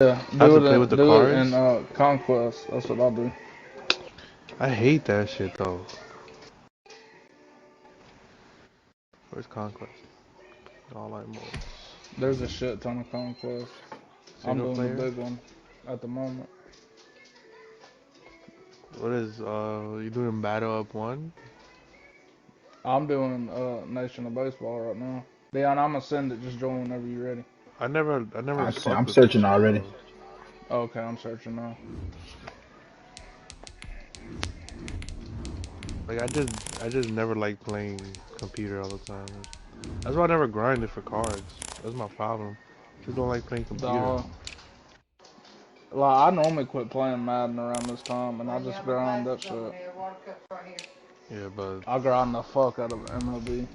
Yeah, play with the do it cards? in Conquest. That's what I do. I hate that shit though. Where's Conquest? All I modes. There's a shit ton of Conquest. I'm Single doing the player? big one at the moment. What is you doing battle up one? I'm doing Nation of Baseball right now. Dion, I'm gonna send it. Just join whenever you're ready. I never fucked I'm with searching those already. modes. Okay, I'm searching now. Like I just never liked playing computer all the time. That's why I never grinded for cards. That's my problem. Just don't like playing computer. Like, I normally quit playing Madden around this time, and I just grind that shit. Yeah, but I grind the fuck out of MLB.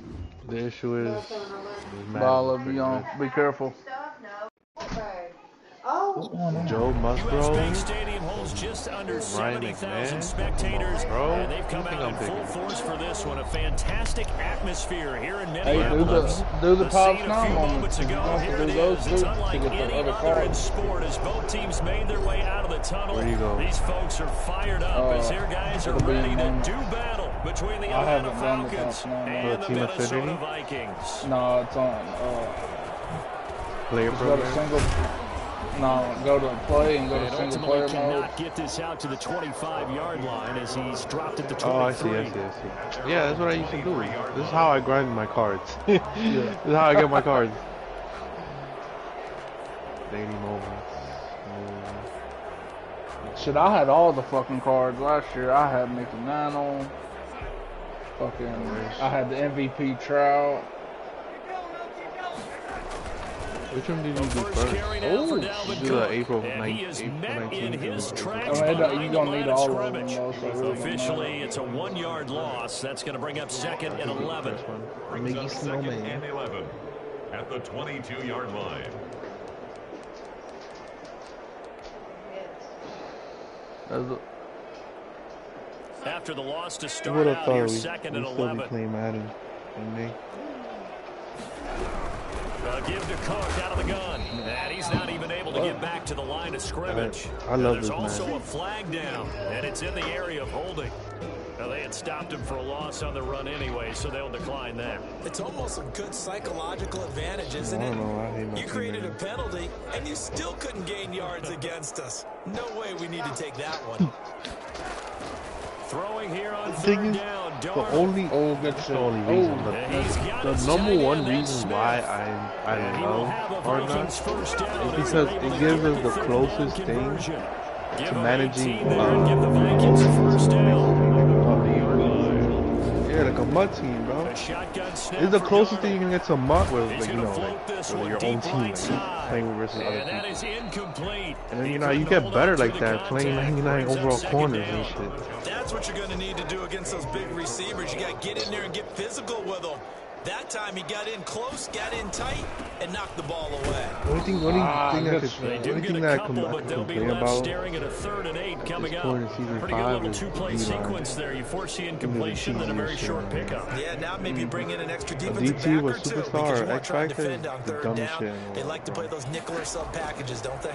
the issue is But I Madden is love pretty you, good. be careful. What's going on? Joe US Bank Musgrove, Stadium holds just under Ryan 70,000 McMahon, spectators, bro. and they've come out in full force for this one. A fantastic atmosphere here in Minneapolis. Hey, do the scene top a now few moments. moments You ago. have Here to it do those is. too It's to unlike get the any other other in cards. sport as both teams made their way out of the tunnel. Where do you go? These folks are fired up as their guys are ready to do battle between the Atlanta Falcons and the Minnesota Vikings. No, it's on Player program. No, go to play and go to single ultimately player mode. cannot get this out to the 25-yard line as he's dropped at the 23. Oh, I see. Yeah, that's what I used to do. This is how I grind my cards. This is how I get my cards. Daily moments. Shit, I had all the fucking cards last year. I had Mickey Mantle. I had the MVP Trout. Which one did you do first? Oh, you do the April 19th. You're going to need all of them, though, so really officially, it's a 1-yard loss. That's going to bring up 2nd and 11. Brings up 2nd and 11 at the 22-yard line. After the loss to start out here, 2nd and 11. Playing Madden, Give to Cook out of the gun. And he's not even able to get back to the line of scrimmage. I love There's this also man. a flag down, and it's in the area of holding. Now, they had stopped him for a loss on the run anyway, so they'll decline that. It's almost a good psychological advantage, isn't it? You created a penalty, and you still couldn't gain yards against us. No way we need to take that one. Throwing here on third down. The only reason, the number one reason why I love Hard Knocks is because it gives us the closest thing to managing yeah, like a mud team, bro. It's the closest thing you can get to a mud with, like, you know, like your own team, like playing versus other people. And then, you know, you get better like that, playing 99 overall corners and shit. That's what you're going to need to do against those big receivers. You got to get in there and get physical with them. That time he got in close, got in tight, and knocked the ball away. The only thing that I can complain about staring at a 3rd and 8 coming up. Pretty good little two-play sequence there. You force the incompletion and a very short pickup. Yeah, now maybe bring in an extra defensive DT back was or two superstar, because you want to X try and Factor, defend on 3rd down. They like to play those nickel or sub packages, don't they?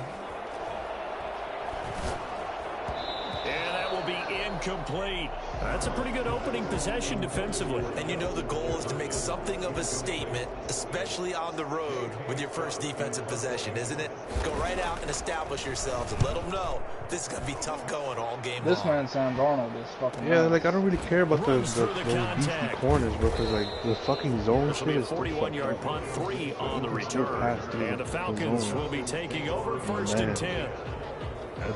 And that will be incomplete. That's a pretty good opening possession defensively. And you know the goal is to make something of a statement, especially on the road with your first defensive possession, isn't it? Go right out and establish yourselves and let them know this is going to be tough going all game long. This man Sam Darnold is fucking like, I don't really care about those beefy corners, bro, because, like, the fucking zone shit is 41-yard punt, 3 on the return. And the Falcons will be taking over 1st and 10. The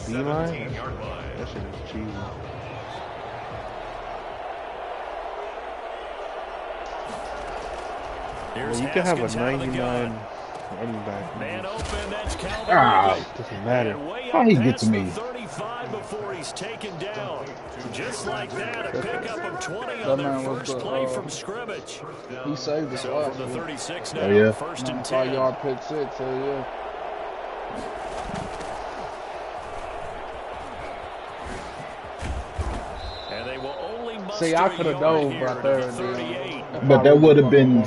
D-line? That shit is cheesy. Well, you can have a 99 running back. Man open, that's Doesn't matter. How he get to me? 35 before he's taken down. Just like that, a pickup of 20 on their first play from scrimmage. He saved us So last from the week. 36 now, Oh, yeah. 1st and 10. 5-yard pick 6, hell yeah. And they will only See, I could have dove right there, dude. But that would have been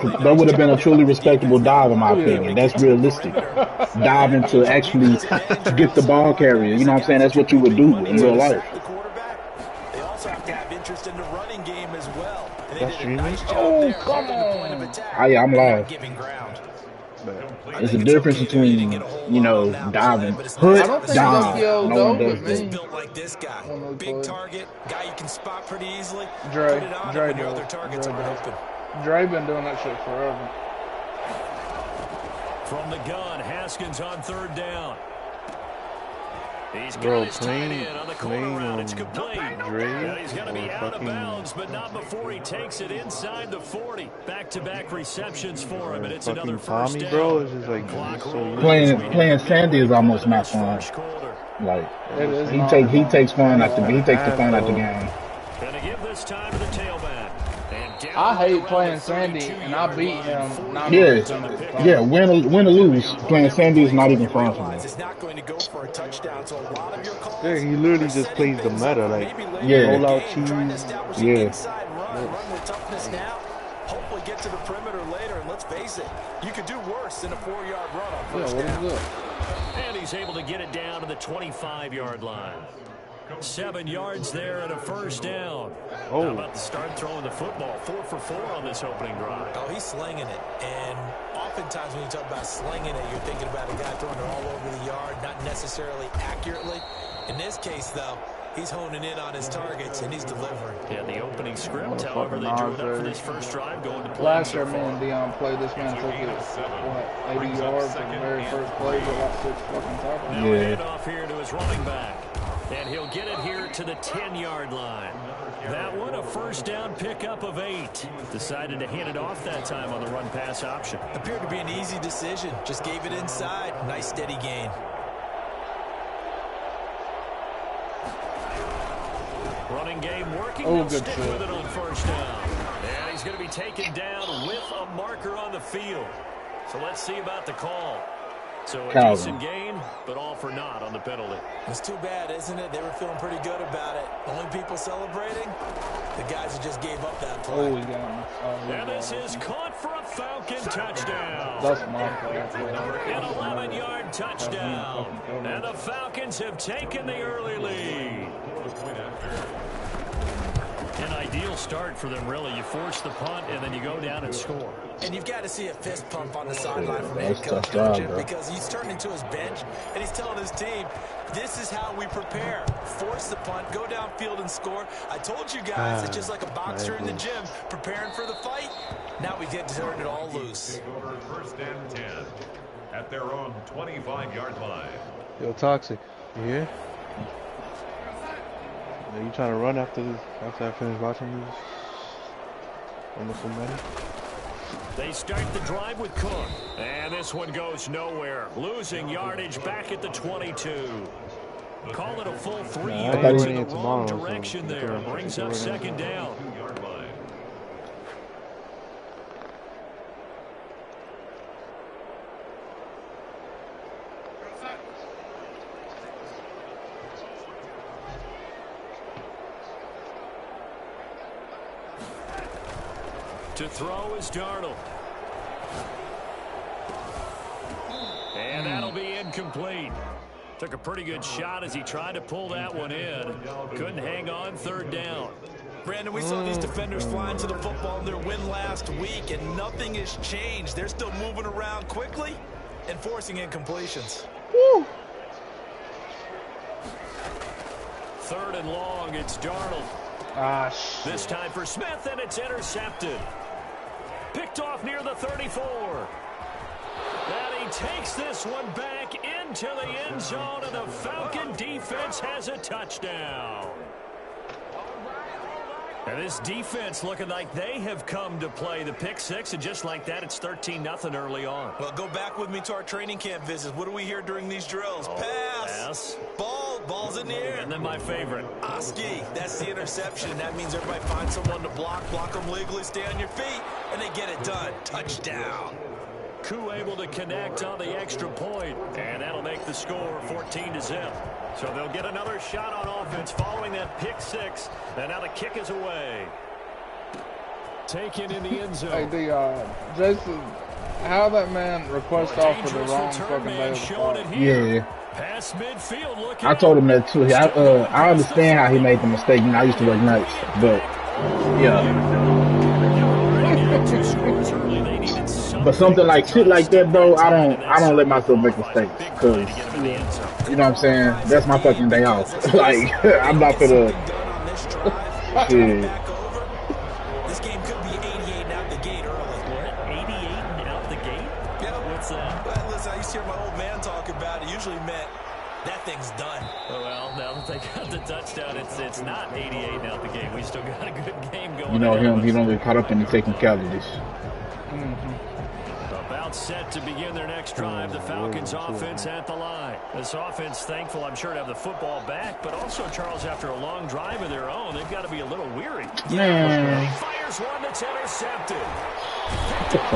That would have been a truly respectable dive, in my opinion. That's realistic. Diving to actually get the ball carrier. You know what I'm saying? That's what you would do in real life. They also have to have interest in the running game as well. That's genius. Oh, come on. Yeah, I'm live. There's a difference between, you know, diving. Hood, I don't think dive. Zokio No one does He's that. built like this guy. Big target, guy you can spot pretty easily. Dre Put it on Dre when your other targets aren't open. Dre been doing that shit forever. From the gun, Haskins on 3rd down. He's Bro, got his tight end on the corner route. It's complete. Dre And he's going to be or out of fucking- bounds, but not before he takes it inside the 40. Back-to-back receptions for him, and it's another first Tommy, down. bro, is just like it's so Playing Sandy is almost not fun. Like It is he not takes the fun out the game. Going to give this time to the tailback. And down I hate around playing the Sandy, 32 and I beat him. 90% of the time. Yeah, win or lose, playing Sandy is not even fun for me. It's not going to go for a touchdown, so a lot of your calls. Yeah, he literally just plays the meta, like Yeah. roll out cheese. Yeah. Run with toughness now. Hopefully get to the perimeter later, and let's face it, you could do worse than a 4-yard run on Yeah, first what down. is it? And he's able to get it down to the 25-yard line. 7 yards there and a first down. Oh. How about to start throwing the football? 4 for 4 on this opening drive. Oh, he's slinging it. And oftentimes when you talk about slinging it, you're thinking about a guy throwing it all over the yard, not necessarily accurately. In this case, though, he's honing in on his targets, and he's delivering. Yeah, the opening script, however, they drew it up for this first drive going to play. Last year, me and Dion played. This man took it, 80 yards for the very first play with like 6 fucking tackles. Now a handoff here to his running back. And he'll get it here to the 10-yard line. That one, a first down pickup of 8. Decided to hand it off that time on the run-pass option. Appeared to be an easy decision. Just gave it inside. Nice steady gain. Running game working. Oh, They'll good stick shot. with it on first down. And he's going to be taken down with a marker on the field. So let's see about the call. So a decent gain, but all for naught on the penalty. It's too bad, isn't it? They were feeling pretty good about it. Only people celebrating, the guys who just gave up that play. Oh, he got him. And this is caught for a Falcon touchdown. That's my fault. An 11-yard touchdown. And the Falcons have taken the early lead. An ideal start for them, really. You force the punt, and then you go down and score. And you've got to see a fist pump on the sideline from head coach, don't you? Because he's turning to his bench, and he's telling his team, this is how we prepare. Force the punt, go downfield and score. I told you guys, it's just like a boxer in the gym, preparing for the fight. Now we get to turn it all loose. First and 10 at their own 25-yard line. Yo, Toxic, you here? Are you trying to run after this? After I finish watching these wonderful men? They start the drive with Cook. And this one goes nowhere. Losing yardage back at the 22. Call it a full 3 yards in the wrong direction there. Brings up second down. To throw is Darnold. And that'll be incomplete. Took a pretty good shot as he tried to pull that one in. Couldn't hang on, third down. Brandon, we saw these defenders flying to the football in their win last week, and nothing has changed. They're still moving around quickly and forcing incompletions. Woo. Third and long, it's Darnold. Ah, shit. This time for Smith, and it's intercepted. Picked off near the 34. And he takes this one back into the end zone, and the Falcon defense has a touchdown. And this defense looking like they have come to play the pick six, and just like that, it's 13-0 early on. Well, go back with me to our training camp visits. What do we hear during these drills? Pass. Ball's in the air. And then my favorite. Oski, that's the interception. That means everybody finds someone to block them legally, stay on your feet, and they get it done. Touchdown. Koo able to connect on the extra point, and that'll make the score 14-0. So they'll get another shot on offense following that pick six, and now the kick is away. taken in the end zone. Hey, Jason, how that man request off for the wrong fucking day of the fight? Yeah. Past midfield, I told him that too. I understand how he made the mistake. You know, I used to work nights, but yeah. But something like shit like that, bro, I don't let myself make mistakes, cause you know what I'm saying. That's my fucking day off. Like I'm not gonna. Yeah. This game could be 88 and out the gate early. What? 88 and out the gate? Yeah. What's that? Well, listen, I used to hear my old man talk about it. Usually meant that thing's done. Well, now that they got the touchdown, it's not 88 and out the gate. We still got a good game going. You know him. He don't get caught up in the technicalities. About set to begin their next drive. The Falcons offense at the line. This offense thankful, I'm sure, to have the football back, but also, Charles, after a long drive of their own, they've got to be a little weary. Man. He fires one that's intercepted.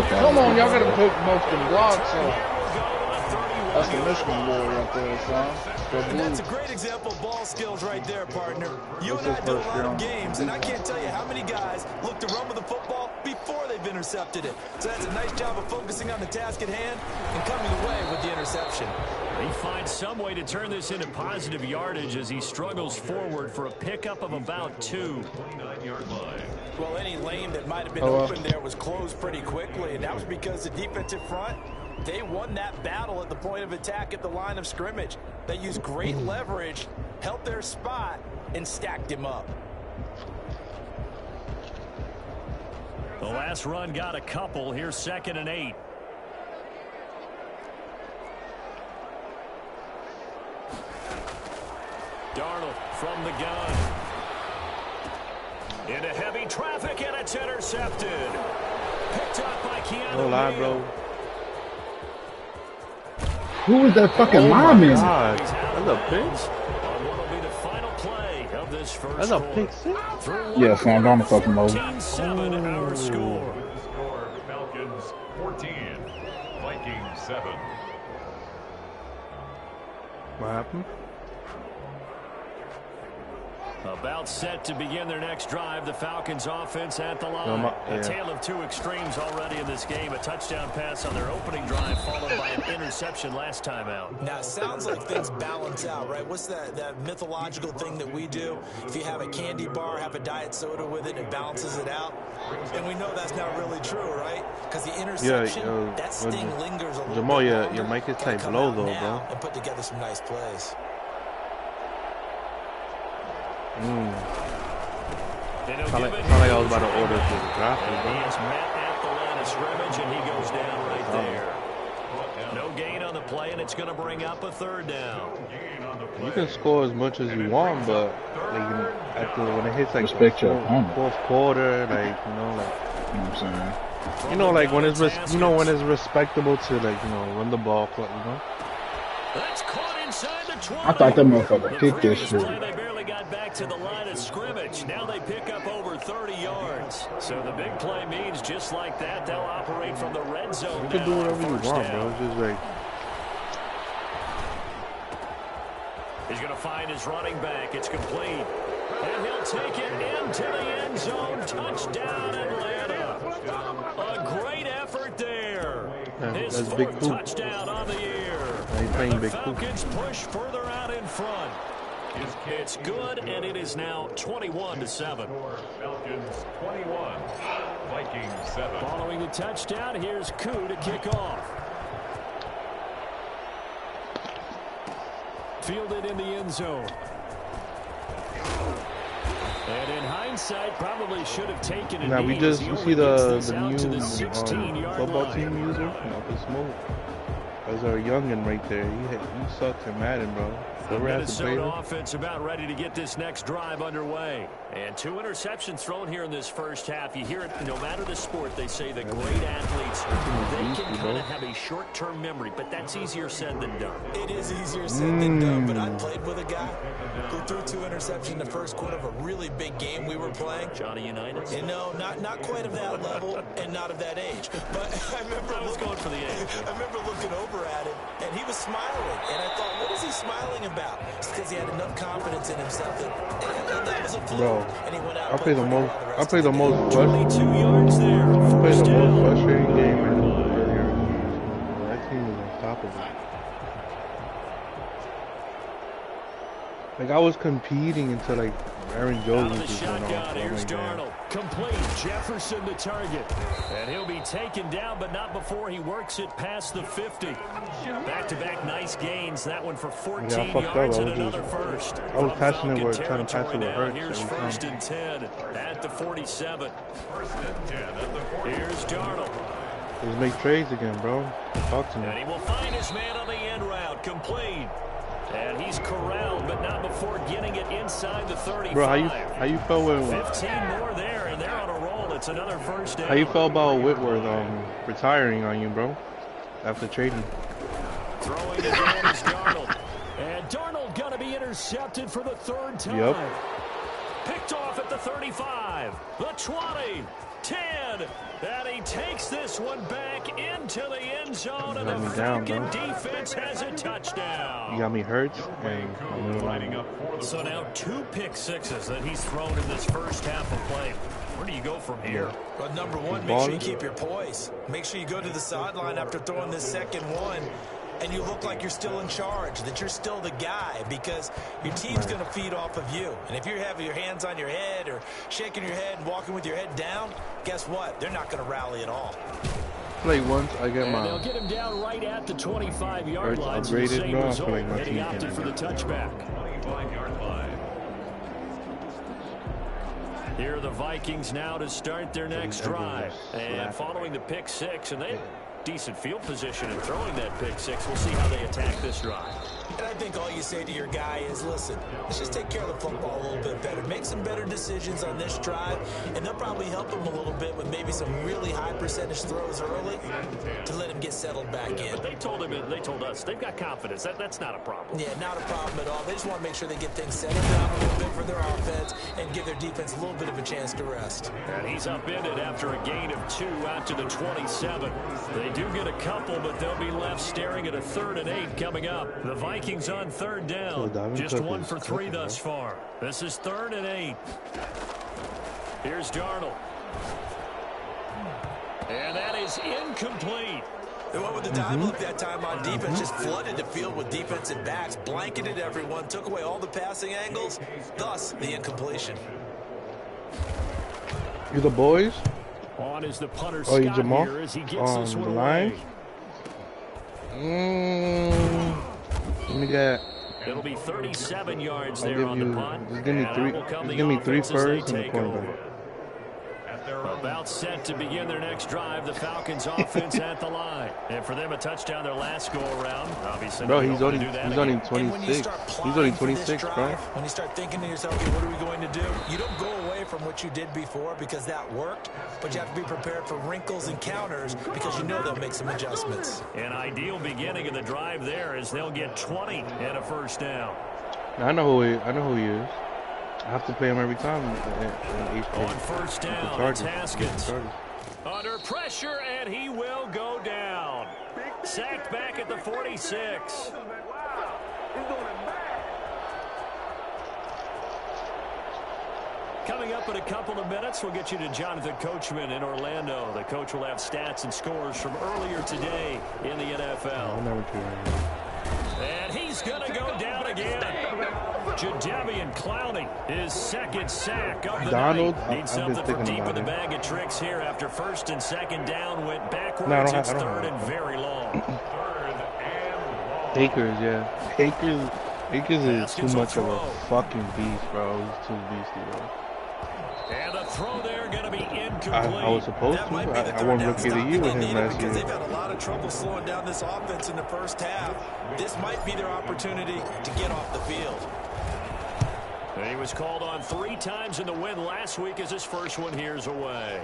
Come on, y'all gotta put most of the blocks up. That's the Michigan boy right there, son. That's a great example of ball skills right there, partner. You and I do a lot of games, and I can't tell you how many guys look to run with the football before they've intercepted it. So that's a nice job of focusing on the task at hand and coming away with the interception. He finds some way to turn this into positive yardage as he struggles forward for a pickup of about 2. 29-yard line. Well, any lane that might have been open there was closed pretty quickly, and that was because the defensive front, they won that battle at the point of attack at the line of scrimmage. They used great leverage, held their spot, and stacked him up. The last run got a couple. Here's 2nd and 8. Darnold from the gun. Into heavy traffic, and it's intercepted. Picked up by Keanu. No lie, bro. Who was that fucking lineman? That's a pick. What'll be the final play of this first That's a pick six. Yeah, so I'm on the fucking mode. 14-7 our score. Falcons 14, Vikings 7. What happened? About set to begin their next drive. The Falcons offense at the line. A tale of two extremes already in this game. A touchdown pass on their opening drive followed by an interception last time out. Now, it sounds like things balance out, right? What's that mythological thing that we do? If you have a candy bar, have a diet soda with it, it balances it out. And we know that's not really true, right? Because the interception, that sting lingers a little Jamal, bit your longer. mic is tight low, though, bro. And put together some nice plays. Sound like I was about to order to drop it, He bro. is met at the line of scrimmage, and he goes down right there. No gain on the play, and it's going to bring up a 3rd down. You can score as much as you want, but like after when it hits like Respect your the opponent. fourth quarter, like You know what I'm saying? like when it's when it's respectable to like run the ball, That's caught inside the 20. I thought that motherfucker kicked that shit. They barely got back to the line of scrimmage. Now they pick up over 30 yards. So the big play means just like that, they'll operate from the red zone. You can do whatever you want, bro. It's just like he's going to find his running back. It's complete. And he'll take it into the end zone. Touchdown, Atlanta. A great effort there. His that's big 4th poop. touchdown on the year. He's playing The big poop. Falcons push further out in front. It's good, and it is now 21-7. Falcons 21, Vikings 7. Following the touchdown, here's Koo to kick off. Fielded in the end zone. And in hindsight, probably should have taken it. Now we just you see the new football line. team user, the smoke. There's our youngin right there. He sucks at Madden, bro. The Whoever has to play Minnesota him. offense about ready to get this next drive underway. And 2 interceptions thrown here in this first half. You hear it, no matter the sport, they say that great athletes, they can kind of have a short-term memory, but that's easier said than done. It is easier said than done, but I played with a guy who threw 2 interceptions in the first quarter of a really big game we were playing. Johnny Unitas? And no, not quite of that level and not of that age. But I remember I was going for the age. I remember looking over over at him, and he was smiling. And I thought, what is he smiling about? It's because he had enough confidence in himself that was a fluke. Bro, And he went out I play the most. I play the most. 22 yards there. I play the First most down. frustrating game earlier. That team is unstoppable. Like I was competing until like Aaron Jones was going off. Here's Darnold. Complete. Jefferson the target. And he'll be taken down, but not before he works it past the 50. Back-to-back nice gains. That one for 14 yards and another first. I was passing it where trying to pass it with Hurts. Here's first and 10 at the 47. Here's Darnold. Let's make trades again, bro. Talk to me. And he will find his man on the end route. Complete. And he's corralled, but not before getting it inside the 35. Bro, how you felt when 15 more there, and they're on a roll. It's another first down. How you felt about Whitworth retiring on you, bro? After trading. Throwing again is Darnold. And Darnold gonna be intercepted for the third time. Yep. Picked off at the 35, the 20, 10, and he takes this one back into the end zone, and the Falcon defense has a touchdown. You got me hurt, and so now 2 pick sixes that he's thrown in this first half of play. Where do you go from here? Well, number one, make sure you keep your poise. Make sure you go to the sideline after throwing this second one, and you look like you're still in charge, that you're still the guy, because your team's going to feed off of you. And if you're having your hands on your head or shaking your head and walking with your head down, guess what? They're not going to rally at all. Like once I get and they'll get him down right at the 25-yard line. Upgraded, bro. I feel like my and he team opted for the touchback. 25-yard line. Here are the Vikings now to start their next drive. And following the pick six, and they have decent field position in throwing that pick six. We'll see how they attack this drive. And I think all you say to your guy is, listen, let's just take care of the football a little bit better. Make some better decisions on this drive, and they'll probably help him a little bit with maybe some really high percentage throws early to let him get settled back in. But they told us, they've got confidence. That's not a problem. Yeah, not a problem at all. They just want to make sure they get things settled down a little bit for their offense and give their defense a little bit of a chance to rest. And he's upended after a gain of 2 out to the 27. They do get a couple, but they'll be left staring at a 3rd and 8 coming up. The Vikings on 3rd down. Just 1 for 3 thus far. This is 3rd and 8. Here's Darnold. And that is incomplete. They went with the time look that time on defense, just flooded the field with defensive backs, blanketed everyone, took away all the passing angles, thus the incompletion. You the boys? On is the punter Oh, you Scott Jamal? here as he gets this one The away. line? Let me get. It'll be 37 yards I'll there give on you. the punt. Just give me three. Just give me 3 first and the cornerback. About set to begin their next drive. The Falcons offense at the line. And for them, a touchdown their last go around. Obviously, bro, he's only 26. He's only 26, bro. When you start thinking to yourself, okay, what are we going to do? You don't go away from what you did before because that worked, but you have to be prepared for wrinkles and counters because you know they'll make some adjustments. An ideal beginning of the drive there as they'll get 20 and a first down. Now, I know who he is. I have to play him every time. On first down, it's Haskins. Under pressure, and he will go down. Sacked back at the 46. Coming up in a couple of minutes, we'll get you to Jonathan Coachman in Orlando. The coach will have stats and scores from earlier today in the NFL. And he's going to go down again. Jadeveon Clowney, his 2nd sack of the night. Needs something from deep in the bag of tricks here after 1st and 2nd down went backwards. It's 3rd and very long. Akers, yeah. Akers is too much of a fucking beast, bro. He's too beastie, bro. And the throw there going to be incomplete. I was supposed to. I won Rookie of the Year with him last year. They've had a lot of trouble slowing down this offense in the first half. This might be their opportunity to get off the field. He was called on 3 times in the win last week as his first one here's away.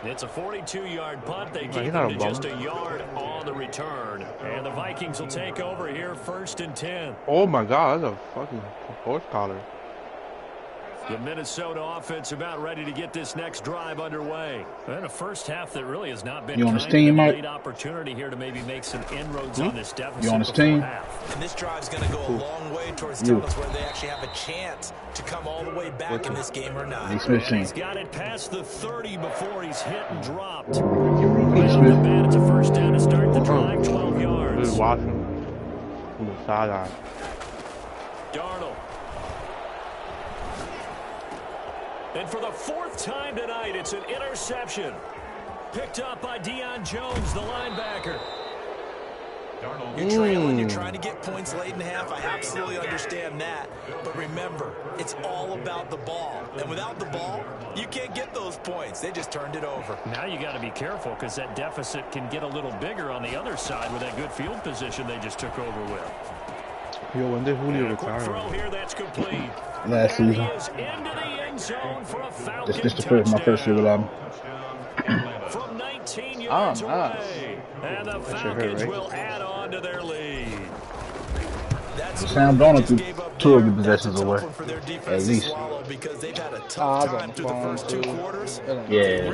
It's a 42-yard punt. They keep him to just a yard on the return. And the Vikings will take over here 1st and 10. Oh, my God. That's a fucking horse collar. The Minnesota offense about ready to get this next drive underway. And a first half that really has not been you on his team, Mike? Late opportunity here to maybe make some inroads on this deficit. You on his team? Half. And this drive's going to go a long way towards telling us whether they actually have a chance to come all the way back in this game or not. He's got it past the 30 before he's hit and dropped. Smith. It's a first down to start the drive, 12 yards. Just watching from the sideline. Darnold. And for the fourth time tonight, it's an interception. Picked up by Deion Jones, the linebacker. You're trailing, you're trying to get points late in half. I absolutely understand that. But remember, it's all about the ball. And without the ball, you can't get those points. They just turned it over. Now you got to be careful because that deficit can get a little bigger on the other side with that good field position they just took over with. Yo, when did Julio retire? Throw here, that's complete. Last season. This is my first year without him. From 19 yards away. And the Falcons will add on to their lead. Sam Darnold threw 2 of the possessions away, at least. Because they've had a tough time through the first 2 quarters. Yeah.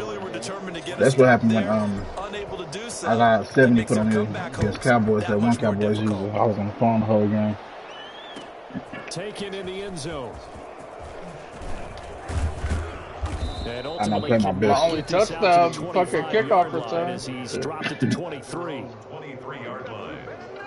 That's what happened when I got 70 put on me against Cowboys. That one Cowboys user. I was on the phone the whole game. Taken in the end zone. I'm not playing my best. My only touchdown, fucking kickoff return. As he's dropped it to 23. 23-yard line.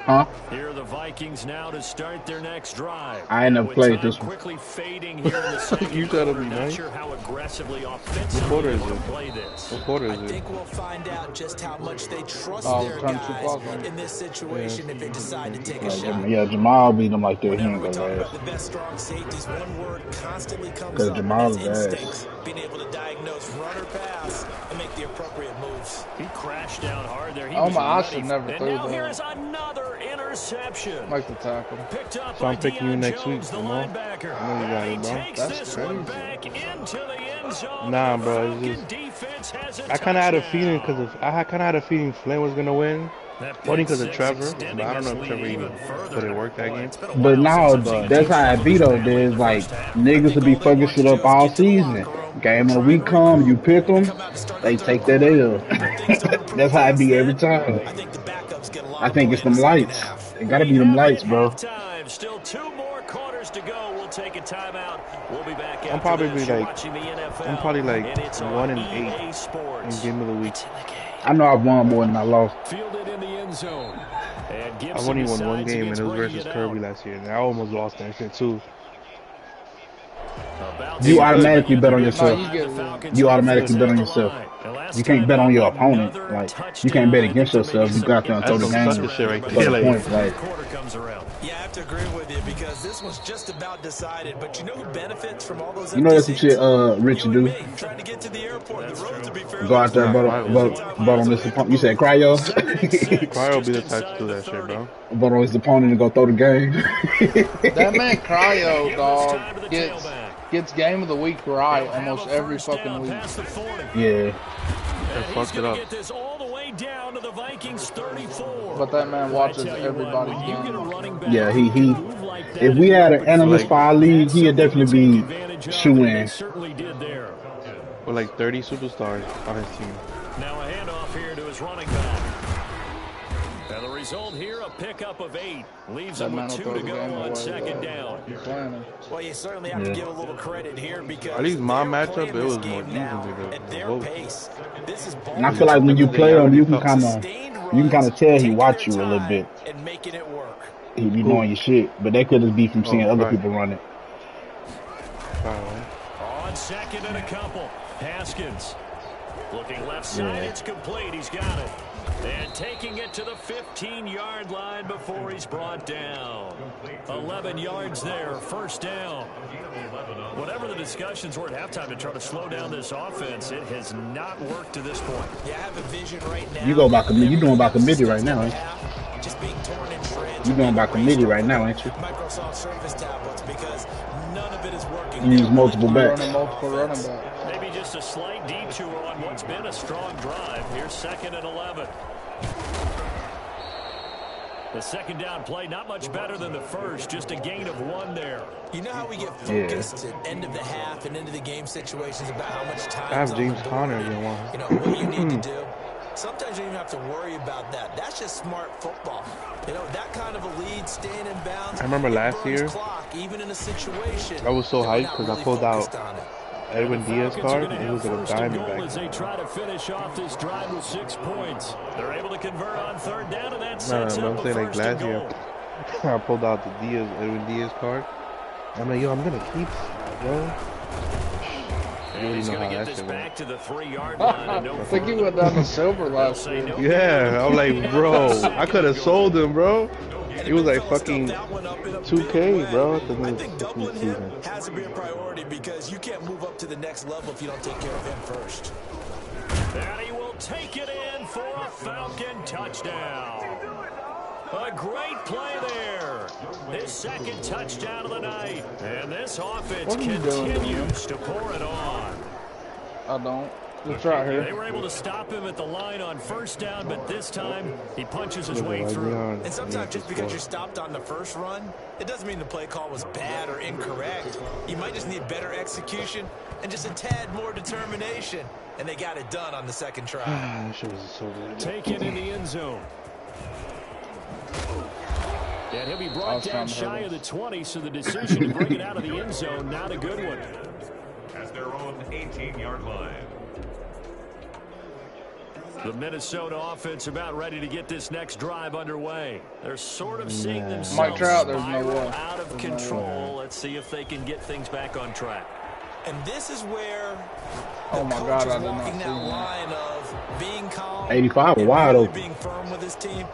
Huh? Here are the Vikings now to start their next drive. I ain't never played this one. Quickly fading here in the second. You gotta be nice. Not sure how aggressively offensively they play this. What quarter is it? I think we'll find out just how much they trust their turn guys in this situation if they decide to take a shot. Yeah, Jamal beat them like that. He ain't We gonna talk about last. the best strong safeties. One word constantly comes up. Jamal's and that's instincts. ass. Being able to diagnose run or pass and make the appropriate moves. He crashed down hard there. I should never and throw now that. here is another interception. Like the tackle. Picked up So I'm by picking you Deion next week, Jones, the you know? linebacker. I know you got And it, he bro. takes That's this crazy. one back into the end zone. Nah, The bro, it's Falcon just- defense has a I kind of had a touchdown. feeling because I kind of had a feeling Flynn was gonna win. That Only pick because of six Trevor, extending but I don't know this if Trevor lead even further. put it work that Boy, game. it's been a But while now, since I've seen that's how it be though. There's like niggas to be fucking shit up all season. Game of the week come, you pick them, they take that L. That's how it be every time. I think it's them lights. It gotta be them lights, bro. Still 2 more quarters to go. We'll take a timeout. We'll be back I'm after probably this. like- Watching the NFL, I'm probably like and it's on 1-8 EA Sports. in game of the week. I know I've won more than I lost. Fielded in the end zone. And I've Gibson only won one decides game, and against it was bringing versus it Kirby out. last year, and I almost lost that shit too. About You to automatically bet on No, yourself. you get You automatically bet on yourself. You can't bet on your opponent. Like, you can't bet against yourself. You go out there and throw the That's game. some shit right Throw there. the Like, points. Like, quarter comes around. Yeah, I have to agree with you because this one's just about decided. But you know who benefits from all those you know that's some shit Rich You do. and me, trying to get to the airport. The roads would be fairly Go out there and bet on this opponent. You said Cryo? Cryo be the type to do that shit, bro. Bet on his opponent and go throw the game. That man Cryo, dog, gets game of the week right almost every fucking week. Yeah. They fucked it up. Get this all the way down to the Vikings 34. But that man watches everybody's game. Yeah, he. If we had an analyst for our league, he'd definitely be shoe in. Certainly did there. With like 30 superstars on his team. Now a handoff here to his running back. And the result here, a pickup of 8. Leaves That him man with will 2 throw to the go game on away, second down. Planning. Well, you certainly have to give a little credit here because At least my they're matchup, playing it this was game more now even at to their vote. pace. This is And I feel like when you play him, you can kind of tell he watch you a little bit. and making it work. He be knowing your shit, but that could just be from seeing other right. people run it. On second and a couple. Haskins. Looking left side, it's complete. He's got it. And taking it to the 15-yard line before he's brought down. 11 yards there, first down. Whatever the discussions were at halftime to try to slow down this offense, it has not worked to this point. Yeah, I have a vision right now. You doing by committee right now, ain't you? Just being torn in shreds. You doing by committee right now, ain't you? Microsoft Surface tablets because none of it is working. You use multiple backs. Running multiple running backs. Maybe just a slight detour on what's been a strong drive. Here's second and 11. The second down play, not much better than the first, just a gain of 1 there. You know how we get focused at end of the half and into the game situations about how much time I have James Conner again. You know, what you need to do. Sometimes you don't even have to worry about that. That's just smart football. You know, that kind of a lead, staying in bounds. I remember last year, clock, even in a situation I was so hyped because I pulled out Edwin Diaz card, and he was like a diamond back. As they try to finish off this drive with 6 points. They're able to convert on 3rd down, and that sets up I'm saying like last year, I pulled out the Edwin Diaz card. I'm like, yo, I'm gonna keep it, yo. And he's going to get this back to the 3-yard line. I think he went down to silver last year. Yeah, I'm like, bro, I could have sold him, bro. He was like fucking 2K, bro. I think doubling him has to be a priority because you can't move up to the next level if you don't take care of him first. And he will take it in for a Falcon touchdown. A great play there. His 2nd touchdown of the night. And this offense continues to pour it on. I don't. It's right here. They were able to stop him at the line on 1st down, but this time he punches his way through. And sometimes just because you're stopped on the first run, it doesn't mean the play call was bad or incorrect. You might just need better execution and just a tad more determination. And they got it done on the 2nd try. Taken in the end zone. And he'll be brought down shy of the 20, so the decision to bring it out of the end zone, not a good one. At their own 18-yard line. The Minnesota offense about ready to get this next drive underway. They're sort of seeing themselves Mike Trout, there's no spiral way. out of control. Let's see if they can get things back on track. And this is where Oh my God, I did not walking see that him. line of being calm, 85 and wide really open. being firm with his team.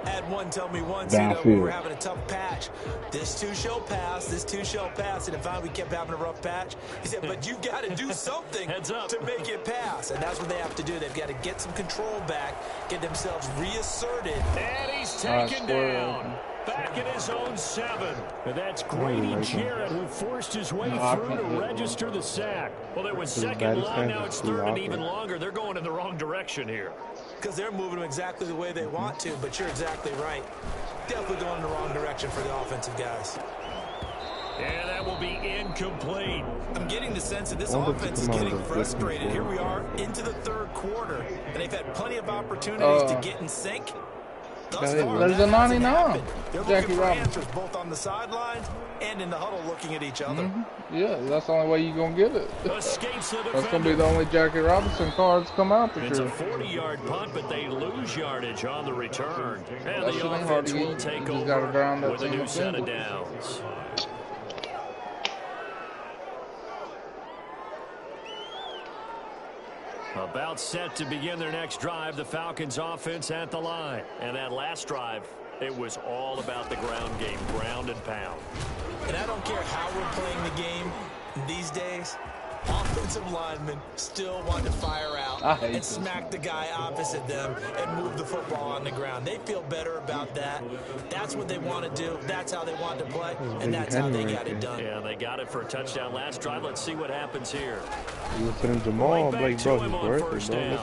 I had one tell me once, you know, we were having a tough patch. This too shall pass, this too shall pass. And if we kept having a rough patch, he said, but you got to do something to make it pass. And that's what they have to do. They've got to get some control back, get themselves reasserted. And he's taken down. Back in his own 7. And that's Grady Jarrett who forced his way through to register the sack. Well, it was 2nd long, now it's 3rd and even longer. They're going in the wrong direction here. Because they're moving them exactly the way they want to, but you're exactly right. Definitely going in the wrong direction for the offensive guys. And that will be incomplete. I'm getting the sense that this offense is getting frustrated. Here we are into the 3rd quarter, and they've had plenty of opportunities to get in sync. There's a 99. Jackie Robinson. Both on the sidelines and in the huddle looking at each other. Yeah, that's the only way you're going to get it. Escapes the defender. That's going to be the only Jackie Robinson cards come out for It's sure. a 40-yard punt, but they lose yardage on the return. And That the shit ain't hard offense to will get. take You just gotta ground over that with a thing new up set of in. downs. About set to begin their next drive, the Falcons offense at the line. And that last drive, it was all about the ground game, ground and pound. And I don't care how we're playing the game these days, offensive linemen still want to fire out and smack the guy opposite them and move the football on the ground. They feel better about that. That's what they want to do. That's how they want to play, and that's how they got it done. Yeah, they got it for a touchdown last drive. Let's see what happens here. You listen to Jamal, I'm like, bro, he's worth it, bro. Listen.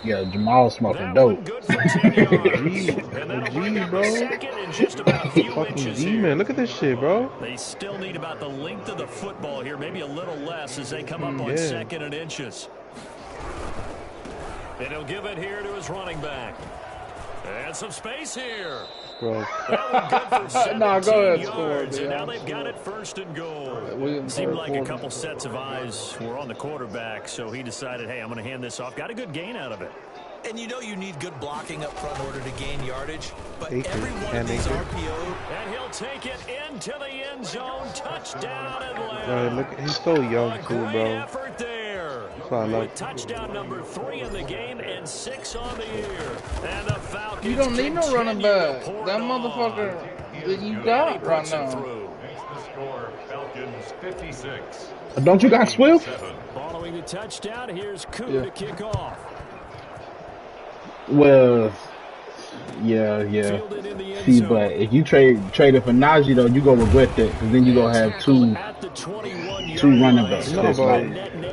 Yeah, Jamal smoking dope. Good for 10 yards. G, bro. Fucking G, man. Look at this shit, bro. They still need about the length of the football here, maybe a little less as they come up on 2nd and inches. And he'll give it here to his running back. And some space here. Bro. That one good for 17 Nah, go ahead, yards, score, and now they've got it 1st and goal. Williams Seemed like a couple sets of eyes were on the quarterback, so he decided, hey, I'm going to hand this off. Got a good gain out of it. And you know you need good blocking up front in order to gain yardage, but every one of these RPO. And he'll take it into the end zone. Touchdown Atlanta. Bro, look, he's so young too, Great bro. effort there. That's what I love. With touchdown number 3 in the game and 6 on the year. And the Falcons You don't need no running back. That motherfucker that you got right now. The score, Falcons 56. Don't you got Swift? Following the touchdown, here's Koo to kick off. Well, yeah. See, but if you trade it for Najee, though, you gonna regret that because then you gonna have two running backs.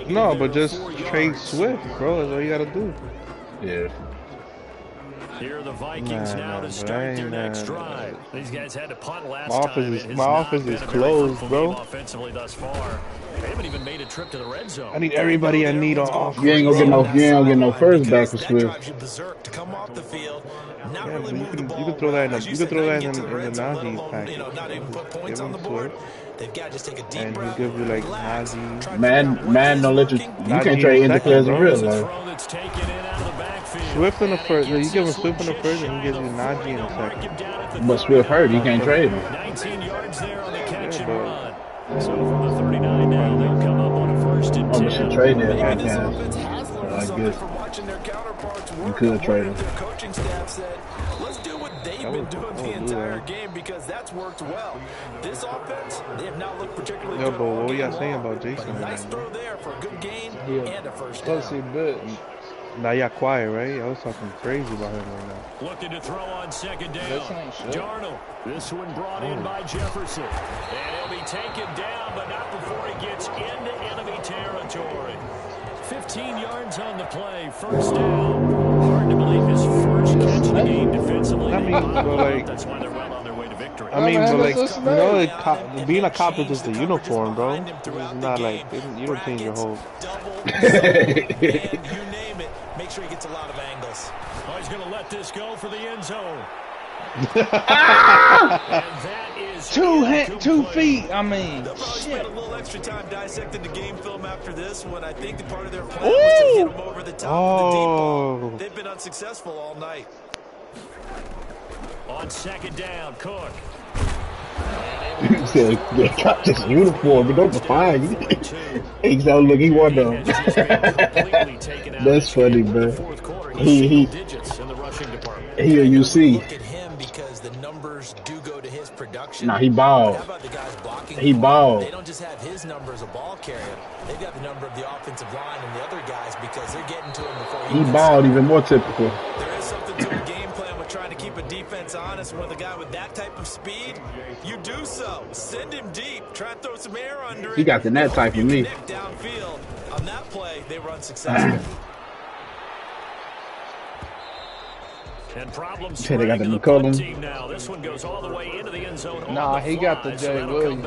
No, but just trade Swift, bro. That's all you gotta do. Yeah. Here are the Vikings now to start their next drive. These guys had to punt last time. My office is closed, bro. Offensively thus far. They haven't even made a trip to the red zone. I need everybody I need on offense. You ain't gonna get no first back for Swift. You can throw that in the Najee package. Give him Swift. And he'll give you like Najee. Man, don't let you can't trade into players in real life. Swift in the first. You give him Swift in the first, and he gives you Najee in the second. But Swift hurt. You can't trade him. 19 yards there on the catch and run. So from the 39 now, they'll come up on a 1st and 10. We should trade that offense. I guess you could trade him. Coaching staff said, let's do what they've been doing the entire game because that's worked well. This offense, they have not looked particularly good. But what were y'all saying about Jason? Nice throw there for a good gain and a first down. Now y'all quiet, right? I was talking crazy about him right now. Looking to throw on 2nd down. Darnold. This one brought in by Jefferson. And he'll be taken down, but not before he gets into enemy territory. 15 yards on the play. 1st down. Hard to believe his first catch of the game defensively. I mean, but like, that's why they're well on their way to victory. I mean, but like, you know, being a cop is just the uniform, bro. It's not like, you don't change your whole... Make sure he gets a lot of angles. Oh, he's going to let this go for the end zone. And that is 2 feet. I mean, spent a little extra time dissecting the game film after this one. I think the part of their plan was to hit him over the top of the deep ball. They've been unsuccessful all night. On 2nd down, Cook. He said, they got this uniform, but don't define you. He's out look, he won them. That's funny, man. He a UC. Look at him because the numbers do go to his production. Nah, he balled. How about the guys blocking? He balled. They don't just have his number as a ball carrier. They've got the number of the offensive line and the other guys because they're getting to him before he balled, even more typical. There is something to a game plan with trying to keep a defense honest. With a guy with that type of speed, you do so. Send him deep. Try and throw some air under it. He got the net type for me. Downfield. On that play, they were unsuccessful. And problems they got the McCollum. now. This one goes all the way into the end zone. Nah, he got the Jay Williams.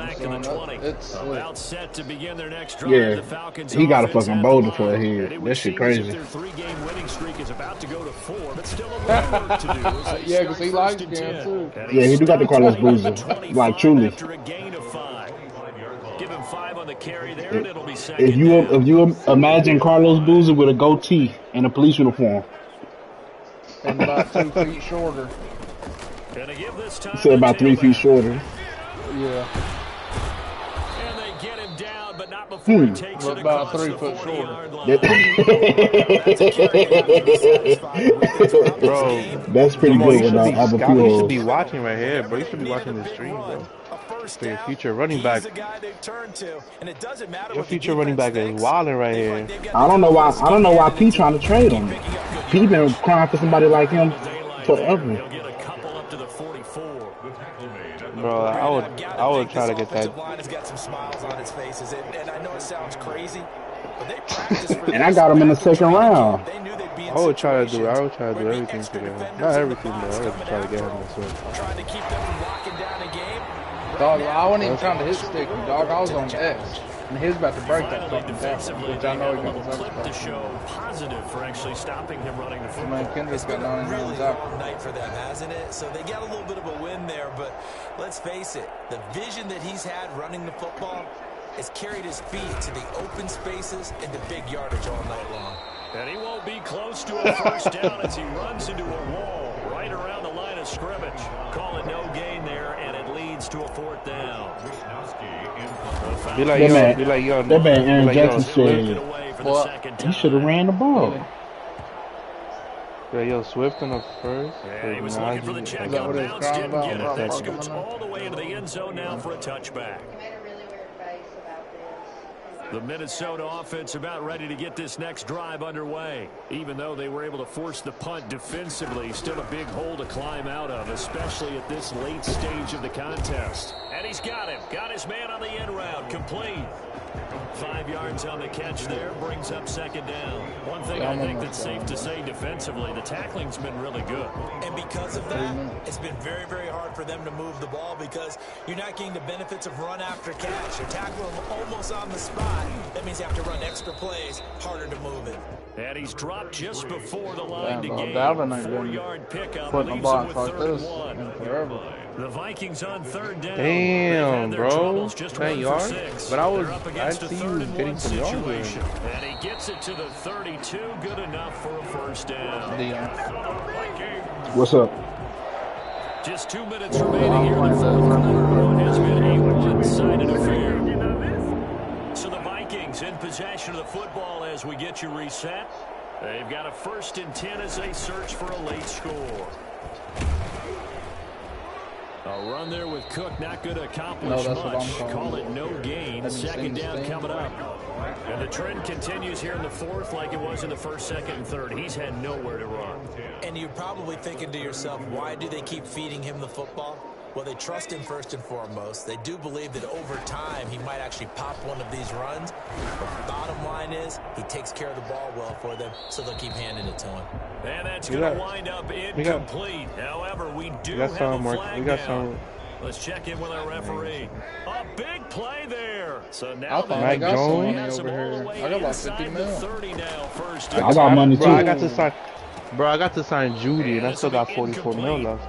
It's about set to begin their next drive. Yeah, the Falcons he got a fucking boulder for a head. That shit crazy. Their 3-game winning streak is about to go to 4, but still a little work to do. Yeah, because he likes him too. Yeah, he do got the Carlos Boozer. Like, truly. After a gain of 5. Give him 5 on the carry there, and it'll be second if you imagine Carlos Boozer with a goatee and a police uniform. And about 2 feet shorter. So about 3 feet shorter. Yeah. And they get him down, but not before he takes it about 3 foot shorter. Bro, that's pretty good. You should be watching right here, bro. You should be watching the stream, bro. For your future running back. Your future running back is wilding right here. I don't know why P trying to trade him. P been crying for somebody like him forever. Bro, I would try to get that. And I got him in the 2nd round. I would try to do everything to get him. Not everything, but I would try to get him this way. Dog, I wasn't even trying to hit stick him, dog. I was on X. And he's about to break that fucking down, which I know he got his to show positive for actually stopping him running the football. Man, Kendrick's got 9 yards out. Night for them, hasn't it? So they got a little bit of a win there, but let's face it, the vision that he's had running the football has carried his feet to the open spaces and the big yardage all night long. And he won't be close to a first down as he runs into a wall right around the line of scrimmage. Call it no gain there, and it leads to a 4th down. Be like, yo, that man Aaron Jackson said, he should have ran the ball. Yeah, yo, Swift in the first. Yeah, he was looking for the check on bounce, didn't get it. That scoots all the way into the end zone now for a touchback. The Minnesota offense about ready to get this next drive underway. Even though they were able to force the punt defensively, still a big hole to climb out of, especially at this late stage of the contest. And he's got him. Got his man on the end route. Complete. 5 yards on the catch there, brings up second down. One thing I think that's safe to say defensively, the tackling's been really good. And because of that, it's been very, very hard for them to move the ball because you're not getting the benefits of run after catch. You're tackling them almost on the spot. That means you have to run extra plays, harder to move it. And he's dropped just before the line to gain. 4-yard pickup, putting a leaves him with box like third this one. forever. The Vikings on third down. Damn, bro. Just 10 yards? But I see you getting some yards. And he gets it to the 32. Good enough for a first down. What's up? Just 2 minutes remaining here in the fourth quarter. What has been a one-sided affair. So the Vikings in possession of the football as we get you reset. They've got a 1st and 10 as they search for a late score. A run there with Cook, not going to accomplish much. Call it no gain. Second down coming up. And the trend continues here in the fourth like it was in the first, second, and third. He's had nowhere to run. And you're probably thinking to yourself, why do they keep feeding him the football? Well, they trust him first and foremost. They do believe that over time he might actually pop one of these runs. But the bottom line is he takes care of the ball well for them, so they'll keep handing it to him. And that's going to wind up incomplete. However, we do have a flag down. Let's check in with our referee. A big play there. So now I got some money over here. I got like 50 mil. I got money too. Bro, I got to sign Judy, and I still got 44 mil left.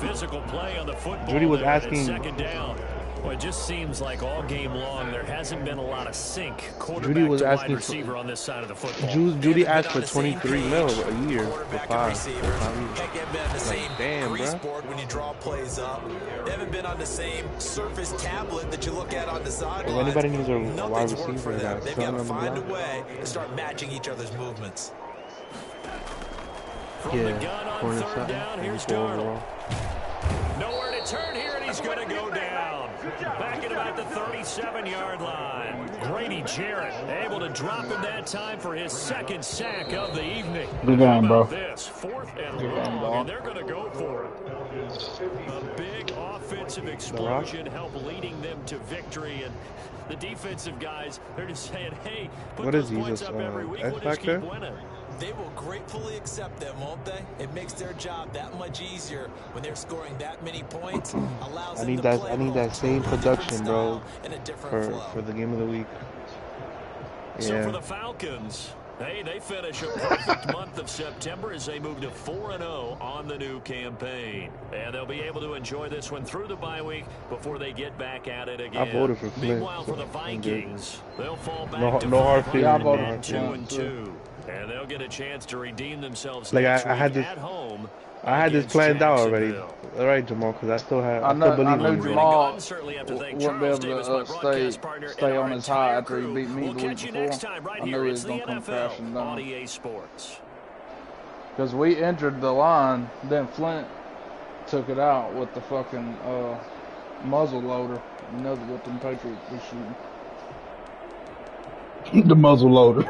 Physical play on the football. Judy was asking. Second down. Well, it just seems like all game long there hasn't been a lot of sync. Judy was asking wide receiver on this side of the football. Judy asked for 23 mil a year for 5. Heck, they've been on the same damn, grease board when you draw plays up. They haven't been on the same Surface tablet that you look at on the sidelines. If anybody needs a wide receiver, they've got to find a way to start matching each other's movements. From the gun on third down, here's Darnold. Nowhere to turn here, and he's going to go down. Back at about the 37-yard line. Grady Jarrett able to drop him that time for his 2nd sack of the evening. Good game, bro. This 4th and long, and they're going to go for it. A big offensive explosion help leading them to victory, and the defensive guys, they're just saying, hey, put those points up every week, we'll just keep winning. They will gratefully accept them, won't they? It makes their job that much easier when they're scoring that many points. I need that same production, bro, for the game of the week. Yeah. So for the Falcons, hey, they finish a perfect month of September as they move to 4-0 on the new campaign. And they'll be able to enjoy this one through the bye week before they get back at it again. I voted for Flint. Meanwhile, for the Vikings, they'll fall back to hard 2-2. And they'll get a chance to redeem themselves next week at home. I had this planned out already. All right, Jamal, because I still believe I knew in Jamal wouldn't be able to stay on his high after he beat me the week before. I knew he was going to come crashing down. Because we injured the line, then Flint took it out with the fucking muzzle loader. You know what them Patriots was shooting. The muzzle loader.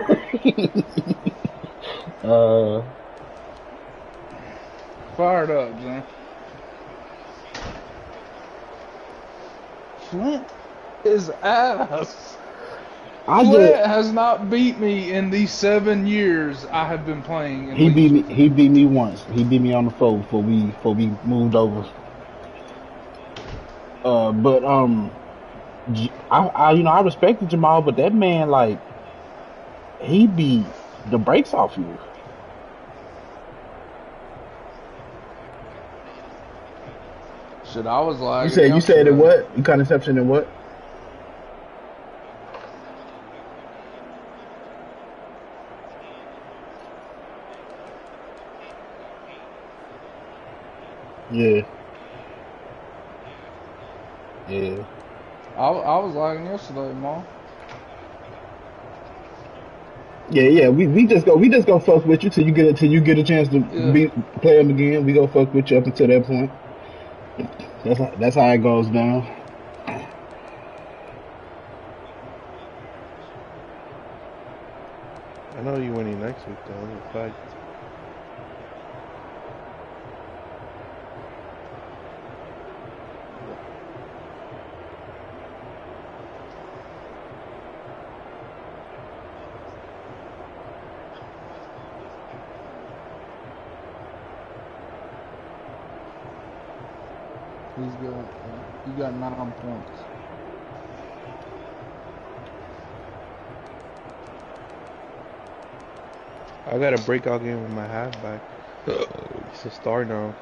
Fired up, man. Flint is ass. Flint has not beat me in these 7 years I have been playing. He beat me once. He beat me on the floor before we moved over. I respected Jamal, but that man, like, he beat the brakes off you. Shit, I was like, you said it what? You caught interception in what? Yeah. Yeah. I was lagging yesterday, Mom. Yeah. We just go fuck with you till you get a chance to play them again. We go fuck with you up until that point. That's how it goes down. I know you're winning next week though. In fact. He's good. He got 9 points. I got a breakout game with my halfback. It's a star now.